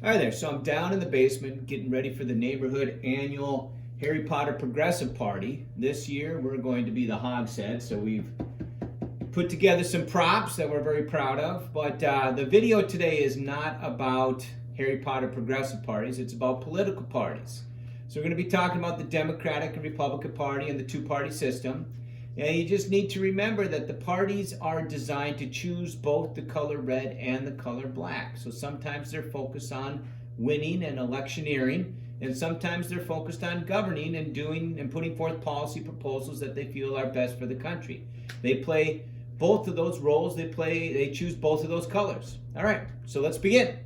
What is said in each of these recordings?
Hi there, so I'm down in the basement getting ready for the neighborhood annual Harry Potter Progressive Party. This year we're going to be the Hogshead, so we've put together some props that we're very proud of. But the video today is not about Harry Potter Progressive Parties, it's about political parties. So we're going to be talking about the Democratic and Republican Party and the two-party system. And you just need to remember that the parties are designed to choose both the color red and the color black. So sometimes they're focused on winning and electioneering, and sometimes they're focused on governing and doing and putting forth policy proposals that they feel are best for the country. They play both of those roles. They choose both of those colors. All right, so let's begin.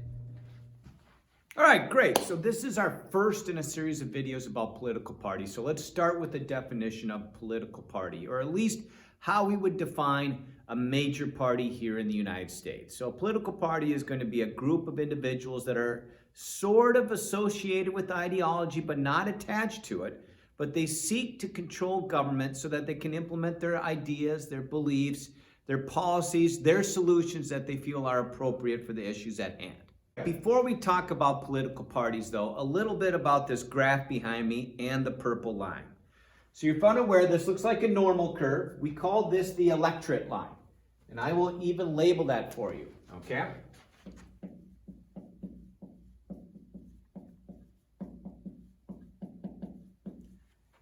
All right, great. So this is our first in a series of videos about political parties. So let's start with the definition of political party, or at least how we would define a major party here in the United States. So a political party is going to be a group of individuals that are sort of associated with ideology but not attached to it, but they seek to control government so that they can implement their ideas, their beliefs, their policies, their solutions that they feel are appropriate for the issues at hand. Before we talk about political parties, though, a little bit about this graph behind me and the purple line. So you're unaware, this looks like a normal curve. We call this the electorate line, and I will even label that for you, okay?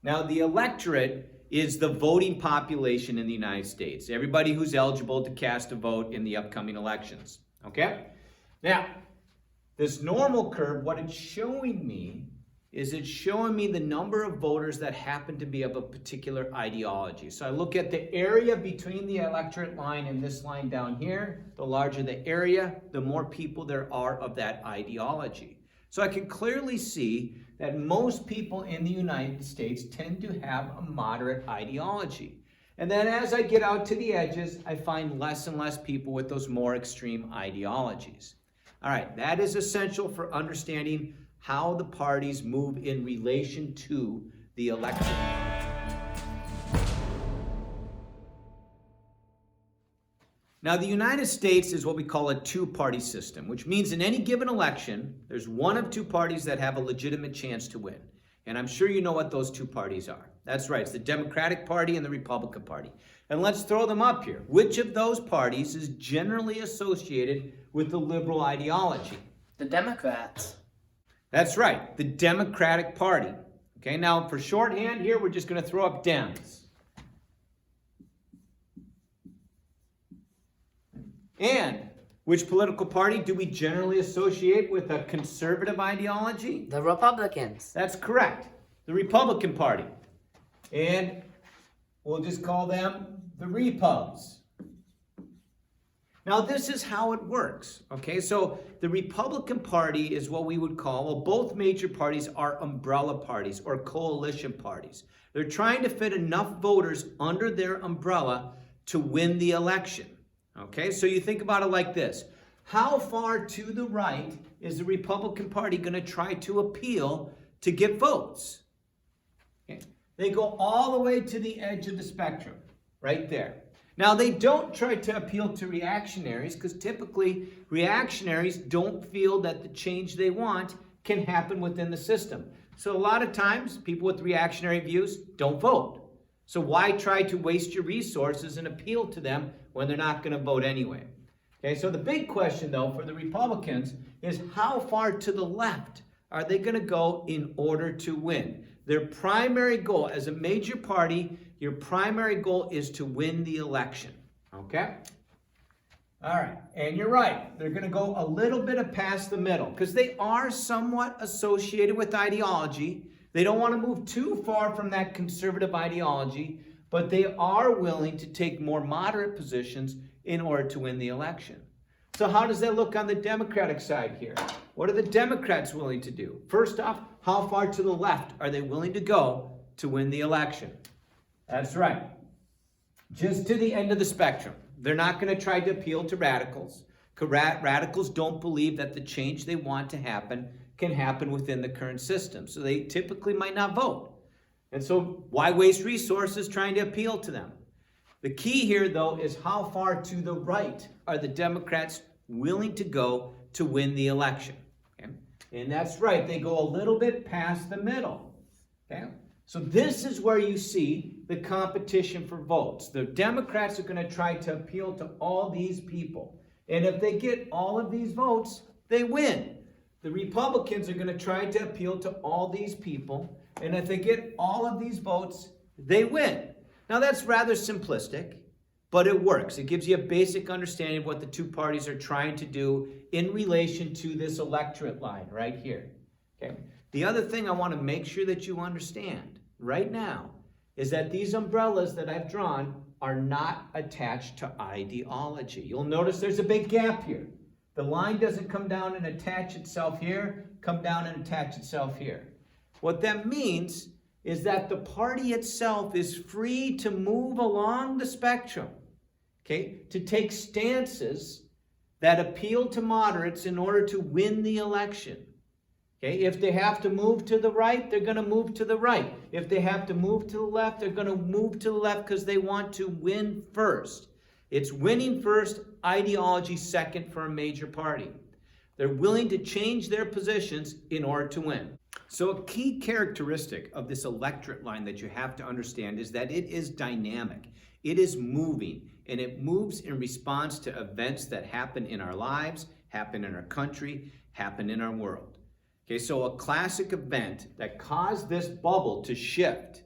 Now, the electorate is the voting population in the United States, everybody who's eligible to cast a vote in the upcoming elections, okay? Now, this normal curve, what it's showing me is it's showing me the number of voters that happen to be of a particular ideology. So I look at the area between the electorate line and this line down here. The larger the area, the more people there are of that ideology. So I can clearly see that most people in the United States tend to have a moderate ideology. And then as I get out to the edges, I find less and less people with those more extreme ideologies. All right, that is essential for understanding how the parties move in relation to the election. Now, the United States is what we call a two-party system, which means in any given election, there's one of two parties that have a legitimate chance to win. And I'm sure you know what those two parties are. That's right, it's the Democratic Party and the Republican Party. And let's throw them up here. Which of those parties is generally associated with the liberal ideology? The Democrats. That's right, the Democratic Party. Okay, now for shorthand here, we're just going to throw up Dems. And which political party do we generally associate with a conservative ideology? The Republicans. That's correct, the Republican Party. And we'll just call them the Repubs. Now, this is how it works, okay? So the Republican Party is what we would call, well, both major parties are umbrella parties or coalition parties. They're trying to fit enough voters under their umbrella to win the election, okay? So you think about it like this. How far to the right is the Republican Party going to try to appeal to get votes? Okay. They go all the way to the edge of the spectrum, right there. Now, they don't try to appeal to reactionaries because typically reactionaries don't feel that the change they want can happen within the system. So a lot of times, people with reactionary views don't vote. So why try to waste your resources and appeal to them when they're not going to vote anyway? Okay, so the big question, though, for the Republicans is how far to the left are they going to go in order to win? Their primary goal as a major party, your primary goal is to win the election, okay? All right, and you're right. They're going to go a little bit past the middle because they are somewhat associated with ideology. They don't want to move too far from that conservative ideology, but they are willing to take more moderate positions in order to win the election. So how does that look on the Democratic side here? What are the Democrats willing to do? First off, how far to the left are they willing to go to win the election? That's right. Just to the end of the spectrum. They're not going to try to appeal to radicals. Radicals don't believe that the change they want to happen can happen within the current system. So they typically might not vote. And so why waste resources trying to appeal to them? The key here, though, is how far to the right are the Democrats willing to go to win the election. Okay? And that's right, they go a little bit past the middle. Okay? So this is where you see the competition for votes. The Democrats are going to try to appeal to all these people. And if they get all of these votes, they win. The Republicans are going to try to appeal to all these people. And if they get all of these votes, they win. Now that's rather simplistic, but it works. It gives you a basic understanding of what the two parties are trying to do in relation to this electorate line right here. Okay? The other thing I want to make sure that you understand right now is that these umbrellas that I've drawn are not attached to ideology. You'll notice there's a big gap here. The line doesn't come down and attach itself here, come down and attach itself here. What that means is that the party itself is free to move along the spectrum, okay, to take stances that appeal to moderates in order to win the election. Okay, if they have to move to the right, they're going to move to the right. If they have to move to the left, they're going to move to the left because they want to win first. It's winning first, ideology second for a major party. They're willing to change their positions in order to win. So a key characteristic of this electorate line that you have to understand is that it is dynamic. It is moving, and it moves in response to events that happen in our lives, happen in our country, happen in our world. Okay, so a classic event that caused this bubble to shift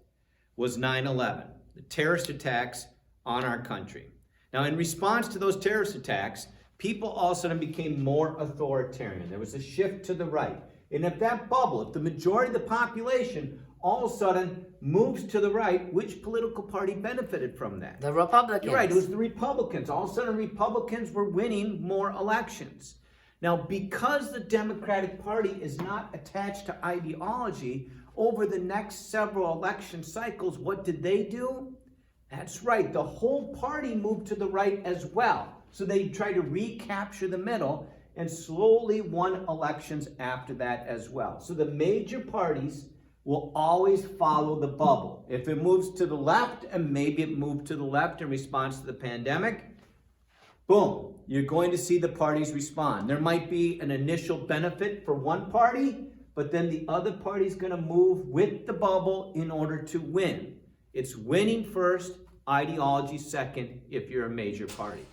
was 9/11, the terrorist attacks on our country. Now, in response to those terrorist attacks, people all of a sudden became more authoritarian. There was a shift to the right. And if that bubble, if the majority of the population all of a sudden moves to the right, which political party benefited from that? The Republicans. You're right, it was the Republicans. All of a sudden, Republicans were winning more elections. Now, because the Democratic Party is not attached to ideology, over the next several election cycles, what did they do? That's right, the whole party moved to the right as well. So they tried to recapture the middle and slowly won elections after that as well. So the major parties will always follow the bubble. If it moves to the left, and maybe it moved to the left in response to the pandemic, boom, you're going to see the parties respond. There might be an initial benefit for one party, but then the other party is going to move with the bubble in order to win. It's winning first, ideology second if you're a major party.